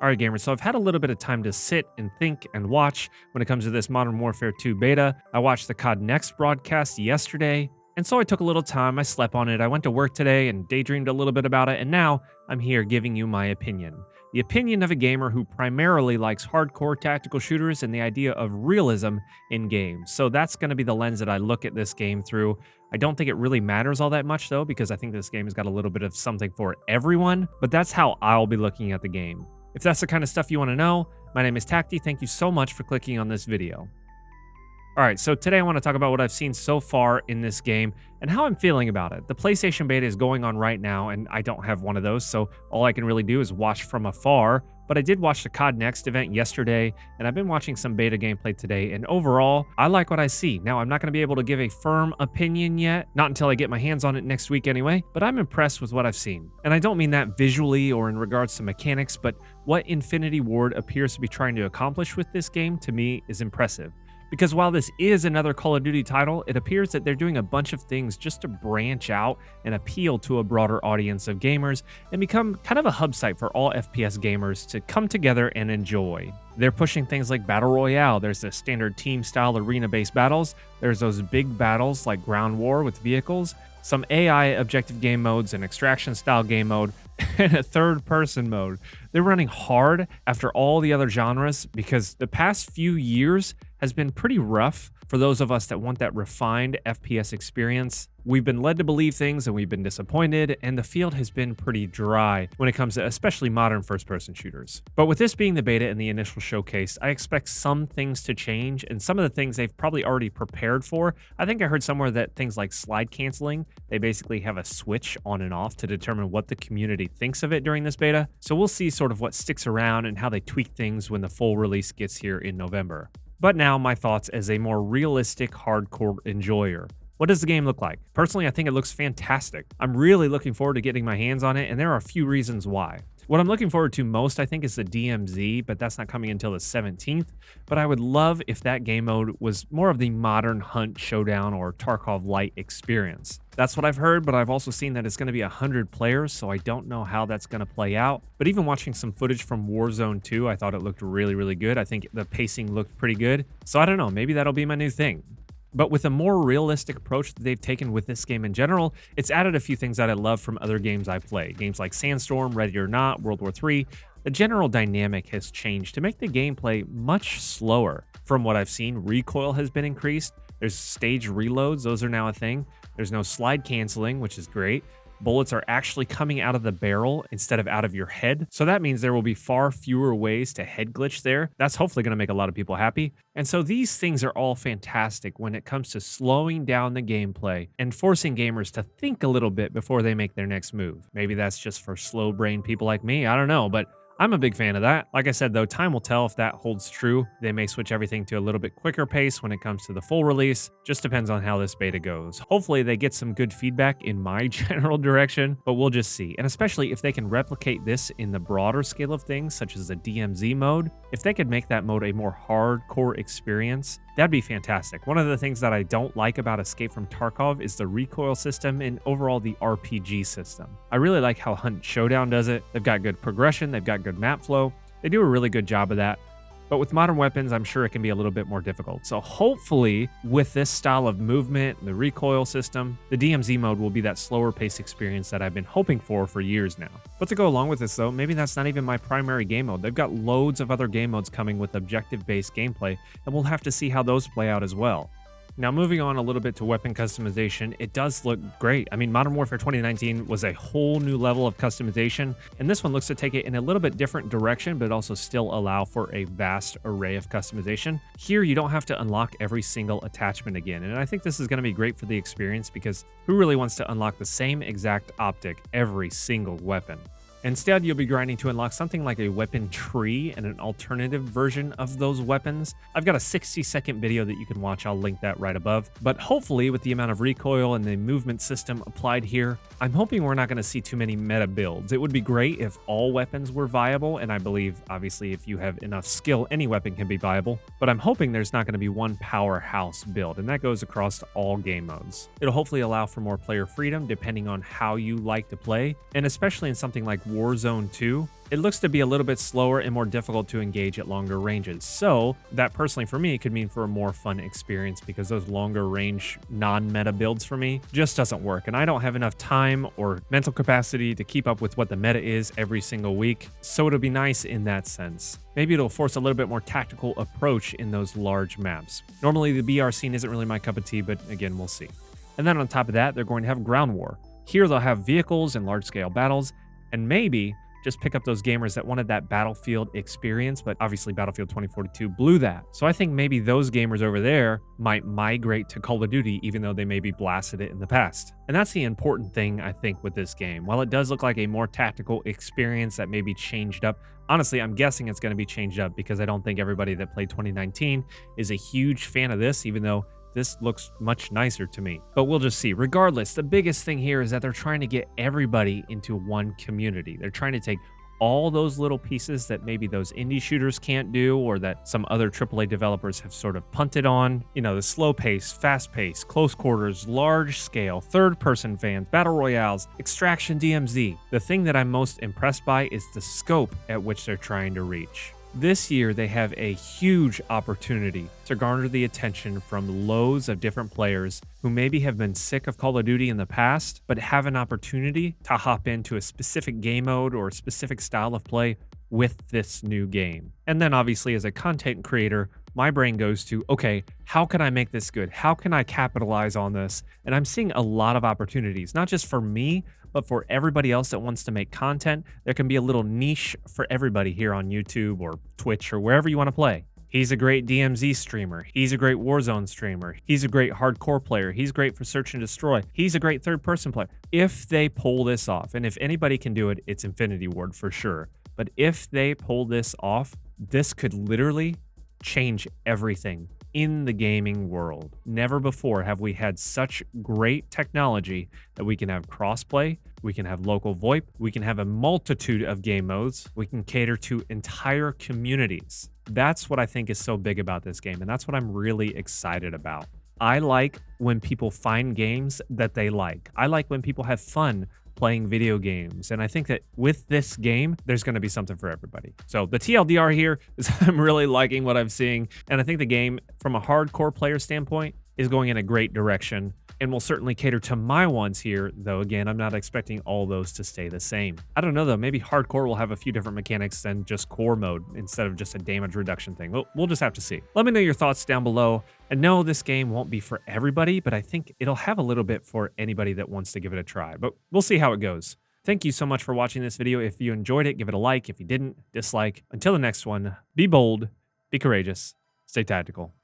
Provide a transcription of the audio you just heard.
All right, gamers, so I've had a little bit of time to sit and think and watch when it comes to this Modern Warfare 2 beta. I watched the COD Next broadcast yesterday, and so I took a little time. I slept on it. I went to work today and daydreamed a little bit about it, and now I'm here giving you my opinion. The opinion of a gamer who primarily likes hardcore tactical shooters and the idea of realism in games. So that's going to be the lens that I look at this game through. I don't think it really matters all that much, though, because I think this game has got a little bit of something for everyone, but that's how I'll be looking at the game. If that's the kind of stuff you want to know, my name is Tacti. Thank you so much for clicking on this video. Alright, so today I want to talk about what I've seen so far in this game and how I'm feeling about it. The PlayStation beta is going on right now, and I don't have one of those, so all I can really do is watch from afar. But I did watch the COD Next event yesterday, and I've been watching some beta gameplay today, and overall, I like what I see. Now, I'm not going to be able to give a firm opinion yet, not until I get my hands on it next week anyway, but I'm impressed with what I've seen. And I don't mean that visually or in regards to mechanics, but what Infinity Ward appears to be trying to accomplish with this game, to me, is impressive. Because while this is another Call of Duty title, it appears that they're doing a bunch of things just to branch out and appeal to a broader audience of gamers and become kind of a hub site for all FPS gamers to come together and enjoy. They're pushing things like Battle Royale. There's the standard team-style arena-based battles. There's those big battles like Ground War with vehicles, some AI objective game modes, an extraction-style game mode, and a third-person mode. They're running hard after all the other genres because the past few years has been pretty rough for those of us that want that refined FPS experience. We've been led to believe things and we've been disappointed, and the field has been pretty dry when it comes to especially modern first-person shooters. But with this being the beta and the initial showcase, I expect some things to change, and some of the things they've probably already prepared for. I think I heard somewhere that things like slide canceling, they basically have a switch on and off to determine what the community thinks of it during this beta. So we'll see sort of what sticks around and how they tweak things when the full release gets here in November. But now my thoughts as a more realistic hardcore enjoyer. What does the game look like? Personally, I think it looks fantastic. I'm really looking forward to getting my hands on it, and there are a few reasons why. What I'm looking forward to most, I think, is the DMZ, but that's not coming until the 17th. But I would love if that game mode was more of the modern Hunt Showdown or Tarkov Light experience. That's what I've heard, but I've also seen that it's going to be 100 players, so I don't know how that's going to play out. But even watching some footage from Warzone 2, I thought it looked really, really good. I think the pacing looked pretty good. So I don't know, maybe that'll be my new thing. But with a more realistic approach that they've taken with this game in general, it's added a few things that I love from other games I play. Games like Sandstorm, Ready or Not, World War III. The general dynamic has changed to make the gameplay much slower. From what I've seen, recoil has been increased. There's stage reloads, those are now a thing. There's no slide canceling, which is great. Bullets are actually coming out of the barrel instead of out of your head. So that means there will be far fewer ways to head glitch there. That's hopefully going to make a lot of people happy. And so these things are all fantastic when it comes to slowing down the gameplay and forcing gamers to think a little bit before they make their next move. Maybe that's just for slow brain people like me. I don't know, but I'm a big fan of that. Like I said, though, time will tell if that holds true. They may switch everything to a little bit quicker pace when it comes to the full release. Just depends on how this beta goes. Hopefully, they get some good feedback in my general direction, but we'll just see. And especially if they can replicate this in the broader scale of things, such as the DMZ mode, if they could make that mode a more hardcore experience, that'd be fantastic. One of the things that I don't like about Escape from Tarkov is the recoil system and overall the RPG system. I really like how Hunt Showdown does it. They've got good progression, they've got good map flow. They do a really good job of that. But with modern weapons, I'm sure it can be a little bit more difficult. So hopefully, with this style of movement, the recoil system, the DMZ mode will be that slower pace experience that I've been hoping for years now. But to go along with this though, maybe that's not even my primary game mode. They've got loads of other game modes coming with objective-based gameplay, and we'll have to see how those play out as well. Now, moving on a little bit to weapon customization, it does look great. I mean, Modern Warfare 2019 was a whole new level of customization, and this one looks to take it in a little bit different direction, but also still allow for a vast array of customization. Here, you don't have to unlock every single attachment again, and I think this is going to be great for the experience because who really wants to unlock the same exact optic every single weapon? Instead, you'll be grinding to unlock something like a weapon tree and an alternative version of those weapons. I've got a 60-second video that you can watch. I'll link that right above. But hopefully, with the amount of recoil and the movement system applied here, I'm hoping we're not going to see too many meta builds. It would be great if all weapons were viable, and I believe, obviously, if you have enough skill, any weapon can be viable. But I'm hoping there's not going to be one powerhouse build, and that goes across all game modes. It'll hopefully allow for more player freedom depending on how you like to play, and especially in something like Warzone 2, it looks to be a little bit slower and more difficult to engage at longer ranges. So that personally for me could mean for a more fun experience because those longer range non-meta builds for me just doesn't work. And I don't have enough time or mental capacity to keep up with what the meta is every single week. So it'll be nice in that sense. Maybe it'll force a little bit more tactical approach in those large maps. Normally the BR scene isn't really my cup of tea, but again, we'll see. And then on top of that, they're going to have ground war. Here they'll have vehicles and large-scale battles, and maybe just pick up those gamers that wanted that Battlefield experience, but obviously Battlefield 2042 blew that. So I think maybe those gamers over there might migrate to Call of Duty, even though they maybe blasted it in the past. And that's the important thing, I think, with this game. While it does look like a more tactical experience that may be changed up, honestly, I'm guessing it's going to be changed up because I don't think everybody that played 2019 is a huge fan of this, even though this looks much nicer to me. But we'll just see. Regardless, the biggest thing here is that they're trying to get everybody into one community. They're trying to take all those little pieces that maybe those indie shooters can't do or that some other AAA developers have sort of punted on. You know, the slow pace, fast pace, close quarters, large scale, third person fans, battle royales, extraction DMZ. The thing that I'm most impressed by is the scope at which they're trying to reach. This year, they have a huge opportunity to garner the attention from loads of different players who maybe have been sick of Call of Duty in the past, but have an opportunity to hop into a specific game mode or a specific style of play with this new game. And then obviously as a content creator, my brain goes to, okay, how can I make this good? How can I capitalize on this? And I'm seeing a lot of opportunities, not just for me, but for everybody else that wants to make content. There can be a little niche for everybody here on YouTube or Twitch or wherever you want to play. He's a great DMZ streamer. He's a great Warzone streamer. He's a great hardcore player. He's great for search and destroy. He's a great third-person player. If they pull this off, and if anybody can do it, it's Infinity Ward for sure. But if they pull this off, this could literally change everything in the gaming world. Never before have we had such great technology that we can have crossplay, we can have local VoIP, we can have a multitude of game modes, we can cater to entire communities. That's what I think is so big about this game, and that's what I'm really excited about. I like when people find games that they like. I like when people have fun playing video games. And I think that with this game, there's going to be something for everybody. So the TLDR here is I'm really liking what I'm seeing. And I think the game, from a hardcore player standpoint, is going in a great direction and will certainly cater to my ones here, though again, I'm not expecting all those to stay the same. I don't know though, maybe hardcore will have a few different mechanics than just core mode instead of just a damage reduction thing. We'll just have to see. Let me know your thoughts down below. And no, this game won't be for everybody, but I think it'll have a little bit for anybody that wants to give it a try, but we'll see how it goes. Thank you so much for watching this video. If you enjoyed it, give it a like. If you didn't, dislike. Until the next one, be bold, be courageous, stay tactical.